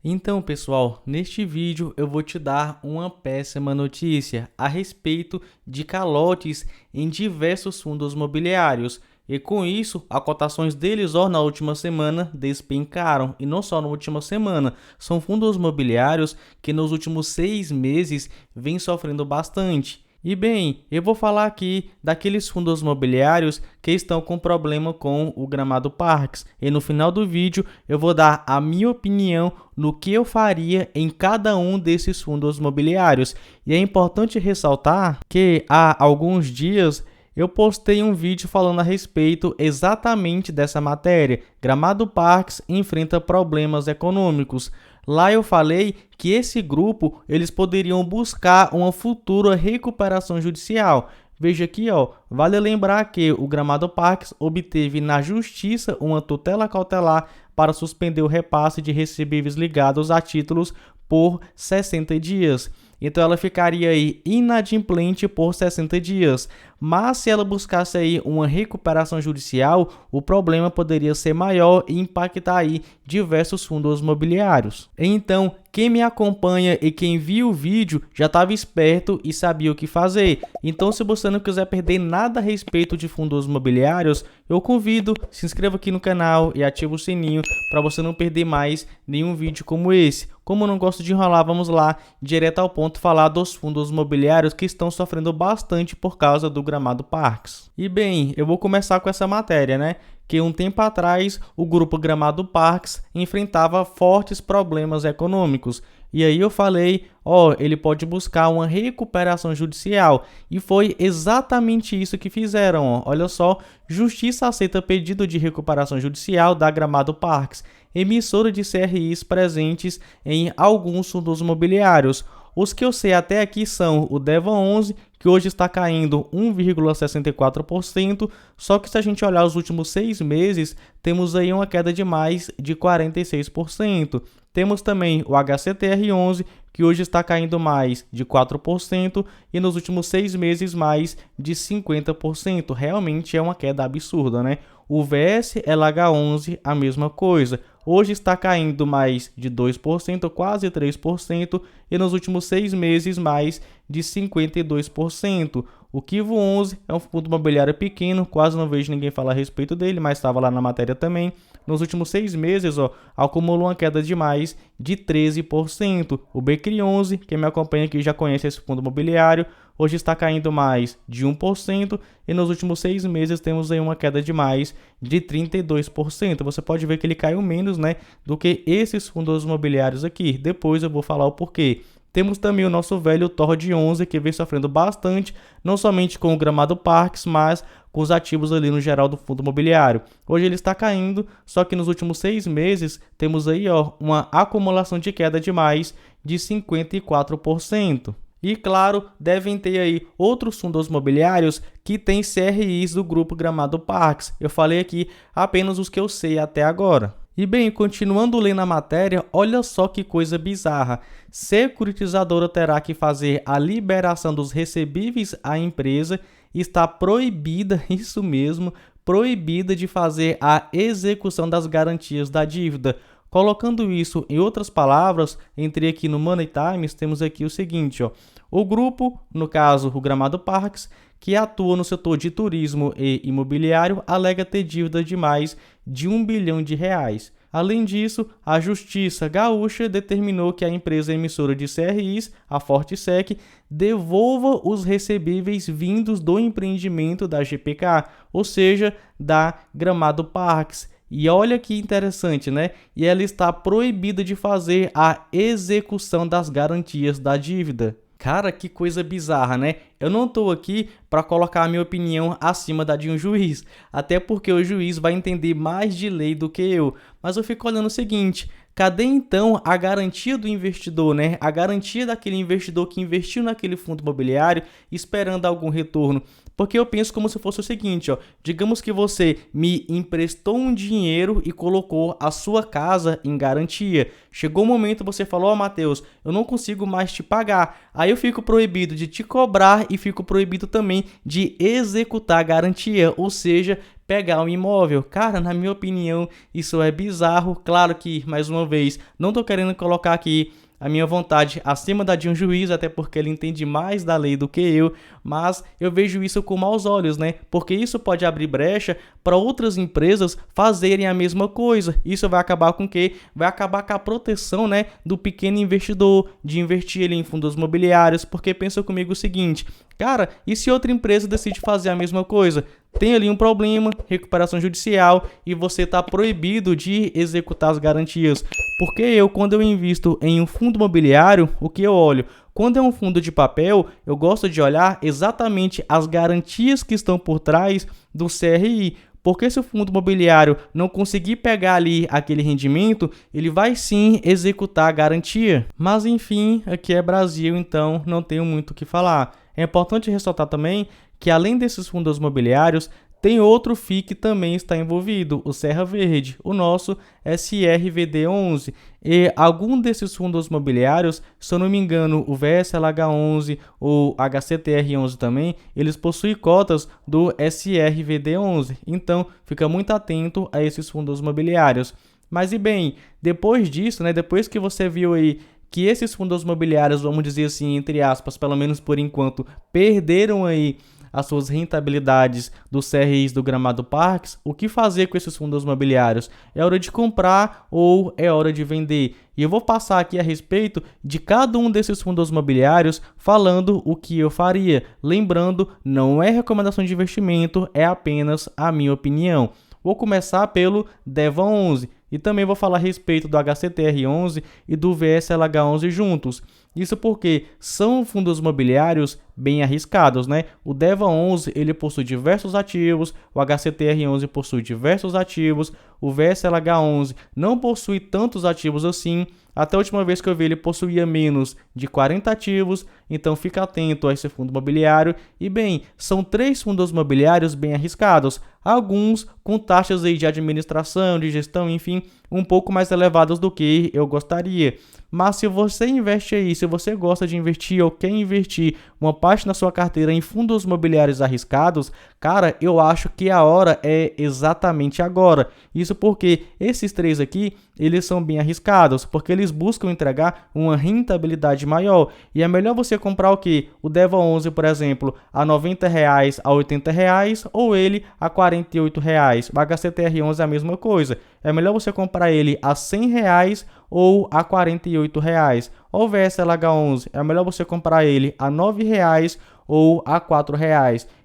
Então, pessoal, neste vídeo eu vou te dar uma péssima notícia a respeito de calotes em diversos fundos imobiliários. E com isso, as cotações deles na última semana despencaram. E não só na última semana, são fundos imobiliários que nos últimos 6 meses vêm sofrendo bastante. E bem, eu vou falar aqui daqueles fundos imobiliários que estão com problema com o Gramado Parques. E no final do vídeo eu vou dar a minha opinião no que eu faria em cada um desses fundos imobiliários. E é importante ressaltar que há alguns dias eu postei um vídeo falando a respeito exatamente dessa matéria. Gramado Parques enfrenta problemas econômicos. Lá eu falei que esse grupo eles poderiam buscar uma futura recuperação judicial. Veja aqui, vale lembrar que o Gramado Parques obteve na justiça uma tutela cautelar para suspender o repasse de recebíveis ligados a títulos por 60 dias. Então ela ficaria aí inadimplente por 60 dias. Mas se ela buscasse aí uma recuperação judicial, o problema poderia ser maior e impactar aí diversos fundos imobiliários. Então, quem me acompanha e quem viu o vídeo já estava esperto e sabia o que fazer. Então, se você não quiser perder nada a respeito de fundos imobiliários, eu convido, se inscreva aqui no canal e ative o sininho para você não perder mais nenhum vídeo como esse. Como eu não gosto de enrolar, vamos lá, direto ao ponto, falar dos fundos imobiliários que estão sofrendo bastante por causa do Gramado Parques. E bem, eu vou começar com essa matéria, né? Que um tempo atrás o grupo Gramado Parques enfrentava fortes problemas econômicos. E aí eu falei, ele pode buscar uma recuperação judicial. E foi exatamente isso que fizeram, Olha só, Justiça aceita pedido de recuperação judicial da Gramado Parques, emissora de CRIs presentes em alguns fundos imobiliários. Os que eu sei até aqui são o Deva 11, que hoje está caindo 1,64%, só que se a gente olhar os últimos 6 meses, temos aí uma queda de mais de 46%. Temos também o HCTR11, que hoje está caindo mais de 4% e nos últimos 6 meses mais de 50%. Realmente é uma queda absurda, né? O VSLH11, a mesma coisa. Hoje está caindo mais de 2%, quase 3%, e nos últimos 6 meses mais de 52%. O Kivo 11 é um fundo imobiliário pequeno, quase não vejo ninguém falar a respeito dele, mas estava lá na matéria também. Nos últimos 6 meses, acumulou uma queda de mais de 13%. O Becri 11, quem me acompanha aqui já conhece esse fundo imobiliário, hoje está caindo mais de 1% e nos últimos 6 meses temos aí uma queda de mais de 32%. Você pode ver que ele caiu menos, né, do que esses fundos imobiliários aqui. Depois eu vou falar o porquê. Temos também o nosso velho Tord 11, que vem sofrendo bastante, não somente com o Gramado Parques, mas com os ativos ali no geral do fundo imobiliário. Hoje ele está caindo, só que nos últimos 6 meses temos aí uma acumulação de queda de mais de 54%. E claro, devem ter aí outros fundos imobiliários que têm CRIs do grupo Gramado Parques. Eu falei aqui apenas os que eu sei até agora. E bem, continuando lendo a matéria, olha só que coisa bizarra. Securitizadora terá que fazer a liberação dos recebíveis à empresa e está proibida, isso mesmo, proibida de fazer a execução das garantias da dívida. Colocando isso em outras palavras, entrei aqui no Money Times, temos aqui o seguinte, O grupo, no caso o Gramado Parques, que atua no setor de turismo e imobiliário, alega ter dívida de mais de R$1 bilhão. Além disso, a Justiça Gaúcha determinou que a empresa emissora de CRIs, a Fortesec, devolva os recebíveis vindos do empreendimento da GPK, ou seja, da Gramado Parques. E olha que interessante, né? E ela está proibida de fazer a execução das garantias da dívida. Cara, que coisa bizarra, né? Eu não estou aqui para colocar a minha opinião acima da de um juiz, até porque o juiz vai entender mais de lei do que eu. Mas eu fico olhando o seguinte, cadê então a garantia do investidor, né? A garantia daquele investidor que investiu naquele fundo imobiliário esperando algum retorno? Porque eu penso como se fosse o seguinte, digamos que você me emprestou um dinheiro e colocou a sua casa em garantia. Chegou o momento você falou, Matheus, eu não consigo mais te pagar. Aí eu fico proibido de te cobrar e fico proibido também de executar a garantia, ou seja, pegar um imóvel. Cara, na minha opinião, isso é bizarro. Claro que, mais uma vez, não tô querendo colocar aqui a minha vontade acima da de um juiz, até porque ele entende mais da lei do que eu, mas eu vejo isso com maus olhos, né? Porque isso pode abrir brecha para outras empresas fazerem a mesma coisa. Isso vai acabar com o quê? Vai acabar com a proteção, né, do pequeno investidor, de investir ali em fundos imobiliários, porque pensa comigo o seguinte, cara, e se outra empresa decide fazer a mesma coisa? Tem ali um problema, recuperação judicial, e você está proibido de executar as garantias. Porque quando eu invisto em um fundo imobiliário, o que eu olho? Quando é um fundo de papel, eu gosto de olhar exatamente as garantias que estão por trás do CRI. Porque se o fundo imobiliário não conseguir pegar ali aquele rendimento, ele vai sim executar a garantia. Mas enfim, aqui é Brasil, então não tenho muito o que falar. É importante ressaltar também que além desses fundos imobiliários, tem outro FII que também está envolvido, o Serra Verde, o nosso SRVD11. E algum desses fundos imobiliários, se eu não me engano, o VSLH11, o HCTR11 também, eles possuem cotas do SRVD11. Então, fica muito atento a esses fundos imobiliários. Mas e bem, depois disso, né, depois que você viu aí que esses fundos imobiliários, vamos dizer assim, entre aspas, pelo menos por enquanto, perderam aí as suas rentabilidades dos CRIs do Gramado Parques, o que fazer com esses fundos imobiliários? É hora de comprar ou é hora de vender? E eu vou passar aqui a respeito de cada um desses fundos imobiliários falando o que eu faria. Lembrando, não é recomendação de investimento, é apenas a minha opinião. Vou começar pelo DEVA11 e também vou falar a respeito do HCTR11 e do VSLH11 juntos. Isso porque são fundos imobiliários bem arriscados, né? O DEVA11 ele possui diversos ativos, o HCTR11 possui diversos ativos, o VSLH11 não possui tantos ativos assim. Até a última vez que eu vi ele possuía menos de 40 ativos, então fica atento a esse fundo imobiliário. E bem, são 3 fundos imobiliários bem arriscados, alguns com taxas aí de administração, de gestão, enfim, um pouco mais elevadas do que eu gostaria. Mas se você investe aí, se você gosta de investir ou quer investir uma parte da sua carteira em fundos imobiliários arriscados, cara, eu acho que a hora é exatamente agora. Isso porque esses 3 aqui, eles são bem arriscados, porque eles buscam entregar uma rentabilidade maior. E é melhor você comprar o quê? O DEVA11, por exemplo, a R$ 90, a R$ 80, ou ele a R$ 48. O HCTR11 é a mesma coisa. É melhor você comprar ele a R$ 100 ou a R$ 48. O VSLH11, é melhor você comprar ele a R$ 9 ou a R$ 4.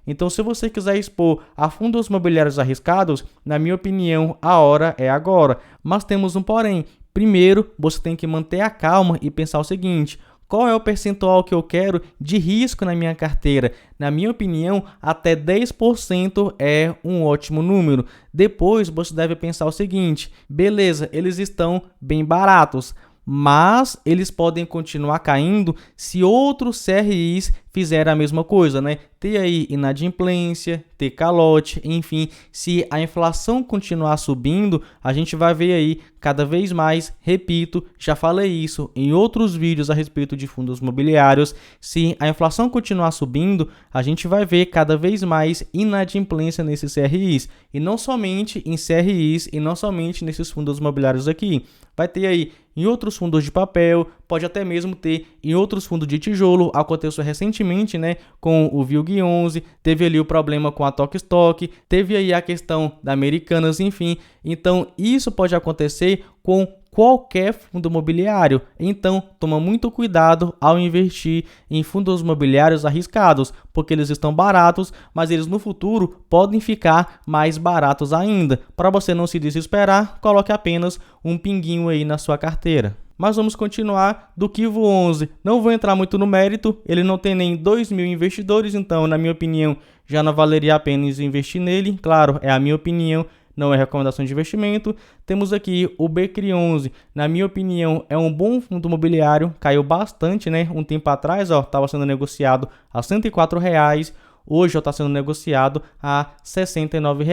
Então, se você quiser expor a fundos imobiliários arriscados, na minha opinião, a hora é agora. Mas temos um porém. Primeiro, você tem que manter a calma e pensar o seguinte: qual é o percentual que eu quero de risco na minha carteira? Na minha opinião, até 10% é um ótimo número. Depois, você deve pensar o seguinte: beleza, eles estão bem baratos, mas eles podem continuar caindo se outros CRIs fizerem a mesma coisa, né? Ter aí inadimplência, ter calote, enfim, se a inflação continuar subindo, a gente vai ver aí cada vez mais, repito, já falei isso em outros vídeos a respeito de fundos imobiliários, se a inflação continuar subindo, a gente vai ver cada vez mais inadimplência nesses CRIs, e não somente em CRIs e não somente nesses fundos imobiliários aqui, vai ter aí em outros fundos de papel, pode até mesmo ter em outros fundos de tijolo. Aconteceu recentemente, né, com o VILG11, teve ali o problema com a Tokstok, teve aí a questão da Americanas, enfim. Então, isso pode acontecer com qualquer fundo imobiliário. Então, toma muito cuidado ao investir em fundos imobiliários arriscados, porque eles estão baratos, mas eles no futuro podem ficar mais baratos ainda. Para você não se desesperar, coloque apenas um pinguinho aí na sua carteira. Mas vamos continuar do Kivo 11. Não vou entrar muito no mérito, ele não tem nem 2.000 investidores, então, na minha opinião, já não valeria a pena investir nele. Claro, é a minha opinião, não é recomendação de investimento. Temos aqui o Becri 11, na minha opinião, é um bom fundo imobiliário, caiu bastante, né? Um tempo atrás, estava sendo negociado a R$ 104. Hoje está sendo negociado a R$ 69.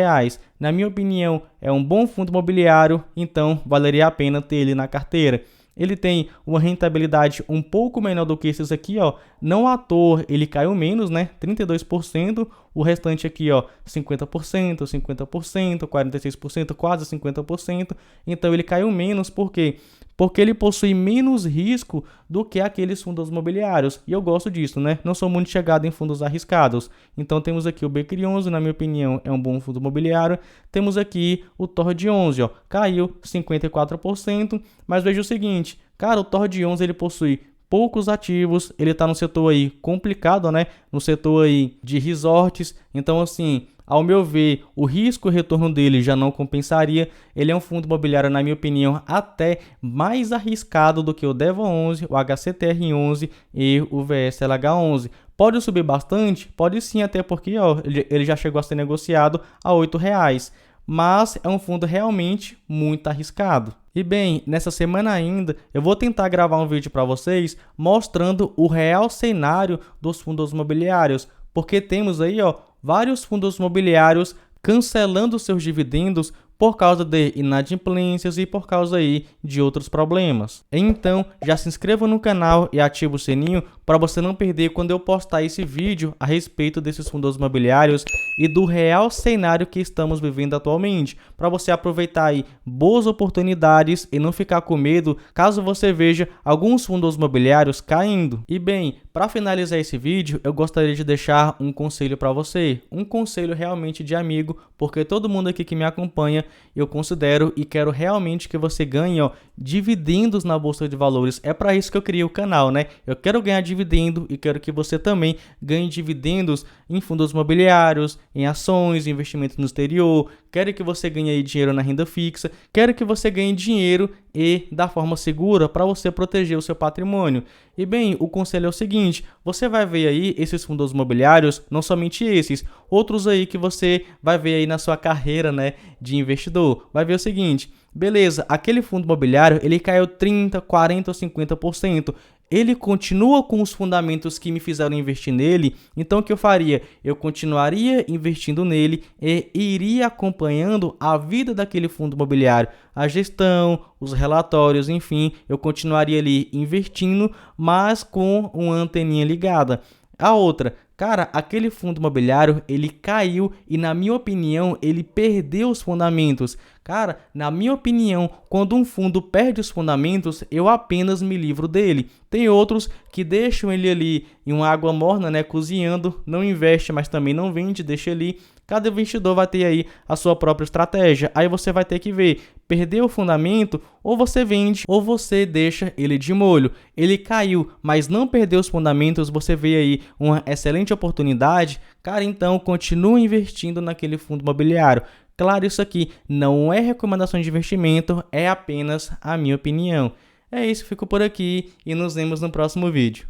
Na minha opinião, é um bom fundo imobiliário, então valeria a pena ter ele na carteira. ele tem uma rentabilidade um pouco menor do que esses aqui, ó. Não à toa, ele caiu menos, né? 32%, o restante aqui, ó, 50%, 50%, 46%, quase 50%. Então ele caiu menos, por quê? Porque ele possui menos risco do que aqueles fundos imobiliários. E eu gosto disso, né? Não sou muito chegado em fundos arriscados. Então temos aqui o BCRI11, na minha opinião, é um bom fundo imobiliário. Temos aqui o TORD11, ó, caiu 54%, mas veja o seguinte, cara, o TORD11 ele possui poucos ativos, ele está no setor aí complicado, né? No setor aí de resorts. Então, assim, ao meu ver, o risco e o retorno dele já não compensaria. Ele é um fundo imobiliário, na minha opinião, até mais arriscado do que o DEVA11, o HCTR11 e o VSLH11. Pode subir bastante? Pode sim, até porque ó, ele já chegou a ser negociado a R$ 8,00. Mas é um fundo realmente muito arriscado. E bem, nessa semana ainda, eu vou tentar gravar um vídeo para vocês mostrando o real cenário dos fundos imobiliários, porque temos aí, ó, vários fundos imobiliários cancelando seus dividendos por causa de inadimplências e por causa aí de outros problemas. Então, já se inscreva no canal e ative o sininho para você não perder quando eu postar esse vídeo a respeito desses fundos imobiliários e do real cenário que estamos vivendo atualmente, para você aproveitar aí boas oportunidades e não ficar com medo caso você veja alguns fundos imobiliários caindo. E bem, para finalizar esse vídeo, eu gostaria de deixar um conselho para você, um conselho realmente de amigo, porque todo mundo aqui que me acompanha, eu considero e quero realmente que você ganhe, ó, dividendos na Bolsa de Valores. É para isso que eu criei o canal, né? Eu quero ganhar dividendo e quero que você também ganhe dividendos em fundos imobiliários, em ações, investimento no exterior. Quero que você ganhe aí dinheiro na renda fixa. Quero que você ganhe dinheiro e da forma segura para você proteger o seu patrimônio. E bem, o conselho é o seguinte, você vai ver aí esses fundos imobiliários, não somente esses, outros aí que você vai ver aí na sua carreira, né, de investidor. Vai ver o seguinte, beleza, aquele fundo imobiliário, ele caiu 30, 40 ou 50%. Ele continua com os fundamentos que me fizeram investir nele, então o que eu faria? Eu continuaria investindo nele e iria acompanhando a vida daquele fundo imobiliário, a gestão, os relatórios, enfim, eu continuaria ali investindo, mas com uma anteninha ligada. A outra, cara, aquele fundo imobiliário, ele caiu e, na minha opinião, ele perdeu os fundamentos. Cara, na minha opinião, quando um fundo perde os fundamentos, eu apenas me livro dele. Tem outros que deixam ele ali em uma água morna, né, cozinhando, não investe, mas também não vende, deixa ali. Cada investidor vai ter aí a sua própria estratégia. Aí você vai ter que ver, perdeu o fundamento, ou você vende, ou você deixa ele de molho. Ele caiu, mas não perdeu os fundamentos, você vê aí uma excelente oportunidade, cara, então continue investindo naquele fundo imobiliário. Claro, isso aqui não é recomendação de investimento, é apenas a minha opinião. É isso, fico por aqui e nos vemos no próximo vídeo.